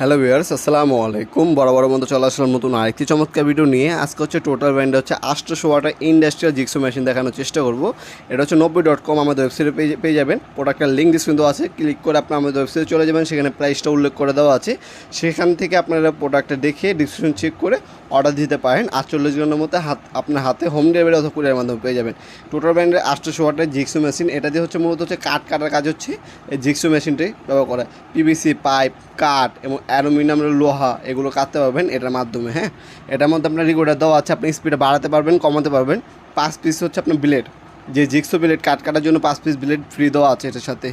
Hello viewers, আসসালামু আলাইকুম। বড় মতো চলে আসলাম নতুন আরেকটি চমৎকার ভিডিও নিয়ে। আজকে হচ্ছে টোটাল ব্র্যান্ডে হচ্ছে 800 ওয়াটের ইন্ডাস্ট্রিয়াল জিক্সো মেশিন দেখানোর চেষ্টা করব। এটা হচ্ছে Nawabpur.com, আমাদের ওয়েবসাইটে পেয়ে যাবেন। প্রোডাক্টের লিঙ্ক ডিসক্রিপশনে দেওয়া আছে, ক্লিক করে আপনার আমাদের ওয়েবসাইটে চলে যাবেন। সেখানে প্রাইসটা উল্লেখ করে দেওয়া আছে, সেখান থেকে আপনারা প্রোডাক্টটা দেখে ডিসক্রিপশন চেক করে অর্ডার দিতে পারেন। 48 ঘন্টার মধ্যে আপনার হাতে হোম ডেলিভারি অথবা কুরিয়ারের মাধ্যমে পেয়ে যাবেন। টোটাল ব্র্যান্ডের 800 ওয়াটের জিক্সো মেশিন, এটা দিয়ে হচ্ছে মূলত হচ্ছে কাঠ কাটার কাজ হচ্ছে এই জিক্সো মেশিনটাই ব্যবহার করা। পিভিসি পাইপ, কাঠ এবং অ্যালুমিনিয়াম, লোহা এগুলো কাটতে পারবেন এটার মাধ্যমে। হ্যাঁ, এটার মধ্যে আপনার রেকর্ডার দেওয়া আছে, আপনি স্পিডে বাড়াতে পারবেন, কমাতে পারবেন। 5 পিস হচ্ছে আপনার ব্লেড, যে জিক্সো ব্লেড কাট কাটার জন্য 5 পিস ব্লেড ফ্রি দেওয়া আছে। এটার সাথে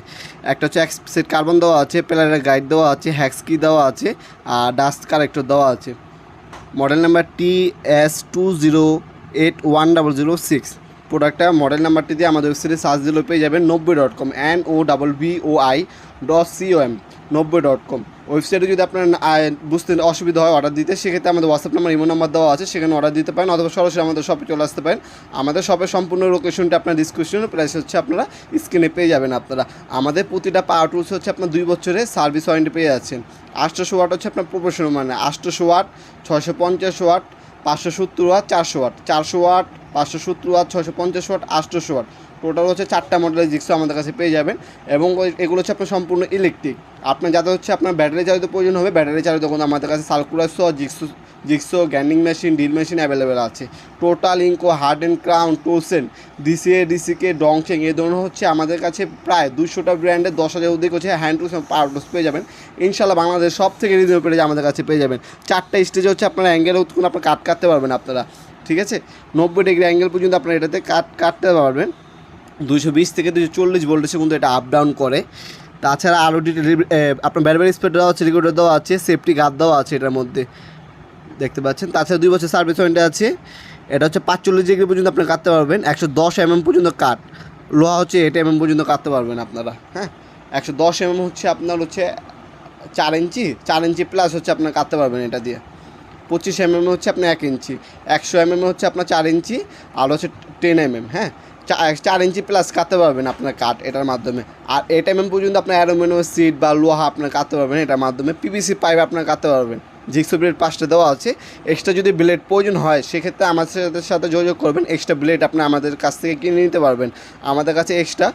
একটা হচ্ছে সেট কার্বন দেওয়া আছে, প্লারের গাইড দেওয়া আছে, হ্যাক্স কি দেওয়া আছে, আর ডাস্ট কালেক্টর দেওয়া আছে। Model number TS208106। প্রোডাক্টটা মডেল নাম্বারটি দিয়ে আমাদের ওয়েবসাইটে সার্চ দিলেও পেয়ে যাবেন। Nawabpur.com, NOWBOI.com, Nawabpur.com। ওয়েবসাইটে যদি আপনার বুঝতে অসুবিধা হয় অর্ডার দিতে, সেক্ষেত্রে আমাদের হোয়াটসঅ্যাপ নাম্বার, ইমো নাম্বার দেওয়া আছে, সেখানে অর্ডার দিতে পারেন, অথবা সরাসরি আমাদের শপে চলে আসতে পারেন। আমাদের শপের সম্পূর্ণ লোকেশনটা আপনার ডিসক্রিপশনে, প্রাইস হচ্ছে আপনারা স্ক্রিনে পেয়ে যাবেন। আপনারা আমাদের প্রতিটা পাওয়ার টুলস হচ্ছে আপনার 2 বছরের সার্ভিস ওয়ারেন্টি পেয়ে যাচ্ছেন। 800 ওয়াট হচ্ছে আপনার প্রফেশনাল, মানে 800 watt, 650 watt, 570 watt, 400 watt, 400 watt, 570 watt, 650 watt, 800 watt. Total হচ্ছে 4টা মডেলের জিক্সো আমাদের কাছে পেয়ে যাবেন। এবং এগুলো হচ্ছে আপনার সম্পূর্ণ ইলেকট্রিক। আপনার যাতে হচ্ছে আপনার ব্যাটারি চালিত প্রয়োজন হবে, ব্যাটারি চালিত কিন্তু আমাদের কাছে circular saw jigsaw grinding machine, drill machine available আছে। Total, Ingco, hard and Crown, Tolsen, DCK, Dongcheng, এই ধরনের হচ্ছে আমাদের কাছে প্রায় 200টা ব্র্যান্ডের 10,000 অধিক হচ্ছে হ্যান্ড টুলস এবং পাওয়ার টুলস পেয়ে যাবেন। ইনশাল্লাহ বাংলাদেশ সব থেকে রিজনেবল আমাদের কাছে পেয়ে যাবেন। 4টা স্টেজে হচ্ছে আপনার অ্যাঙ্গেল কোনো আপনার কাটতে পারবেন আপনারা, ঠিক আছে। 90 ডিগ্রি অ্যাঙ্গেল পর্যন্ত আপনারা এটাতে কাটতে পারবেন। 220 থেকে 240 ভোল্টেজে কিন্তু এটা আপ ডাউন করে। তাছাড়া আরও আপনার ব্যাটারি স্পিড দেওয়া আছে, রেকর্ডার দেওয়া আছে, সেফটি গার্ড দেওয়া আছে এটার মধ্যে, দেখতে পাচ্ছেন। তাছাড়া 2 বছর সার্ভিস ওয়ারেন্টি আছে। এটা হচ্ছে 45 ডিগ্রি পর্যন্ত আপনি কাটতে পারবেন। 110 পর্যন্ত কাট, লোহা হচ্ছে 8 পর্যন্ত কাটতে পারবেন আপনারা। হ্যাঁ, 110 হচ্ছে আপনার হচ্ছে 4 ইঞ্চি প্লাস হচ্ছে আপনার কাটতে পারবেন এটা দিয়ে। 25 হচ্ছে আপনার 1 ইঞ্চি, 100 হচ্ছে আপনার 4 ইঞ্চি, আর হচ্ছে 10 হ্যাঁ, 4 ইঞ্চি প্লাস কাটতে পারবেন আপনার কাঠ এটার মাধ্যমে। আর 8 পর্যন্ত আপনার অ্যালুমিনিয়াম সিট বা লোহা আপনার কাটতে পারবেন এটার মাধ্যমে। পিভিসি পাইপ আপনার কাটতে পারবেন। জিক্সো ব্লেড 5টা দেওয়া আছে। এক্সট্রা যদি ব্লেড প্রয়োজন হয়, সেক্ষেত্রে আমাদের সাথে যোগাযোগ করবেন। এক্সট্রা ব্লেড আপনি আমাদের কাছ থেকে কিনে নিতে পারবেন। আমাদের কাছে এক্সট্রা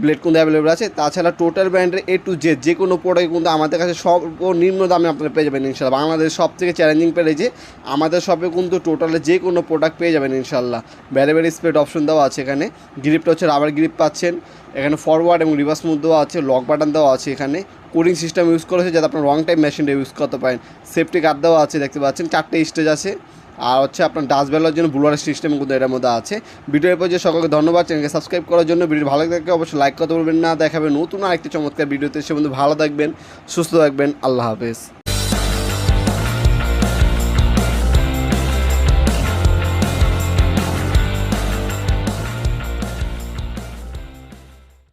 ব্লেড কিন্তু অ্যাভেলেবল আছে। তাছাড়া টোটাল ব্র্যান্ডের A to Z যে কোনো প্রোডাক্ট কিন্তু আমাদের কাছে সর্বনিম্ন দামে আপনারা পেয়ে যাবেন ইনশাল্লাহ। বাংলাদেশের সব থেকে চ্যালেঞ্জিং প্রাইসে আমাদের শপে কিন্তু টোটালে যে কোনো প্রোডাক্ট পেয়ে যাবেন ইনশাল্লাহ। ভ্যারিয়েবল স্পিড অপশন দেওয়া আছে এখানে। গ্রিপটা হচ্ছে রাবার গ্রিপ পাচ্ছেন এখানে, ফরওয়ার্ড এবং রিভার্স মুভ দেওয়া আছে, লক বাটন দেওয়া আছে এখানে। কুলিং সিস্টেম ইউজ করেছে যাতে আপনার রং টাইম মেশিনটা ইউজ করতে পারেন। সেফটি গার্ড দেওয়া আছে, দেখতে পাচ্ছেন 4টে স্টেজ আছে। আর হচ্ছে আপনার ডাস্ট বেলার জন্য ব্লুয়ার সিস্টেম কিন্তু এটার মধ্যে আছে। ভিডিওর পর যে সকলকে ধন্যবাদ চ্যানেলকে সাবস্ক্রাইব করার জন্য। ভিডিও ভালো থাকে অবশ্যই লাইক করতে বলবেন না। দেখাবেন নতুন আরেকটি চমৎকার ভিডিওতে। সে বন্ধু ভালো থাকবেন, সুস্থ থাকবেন, আল্লাহ হাফেজ।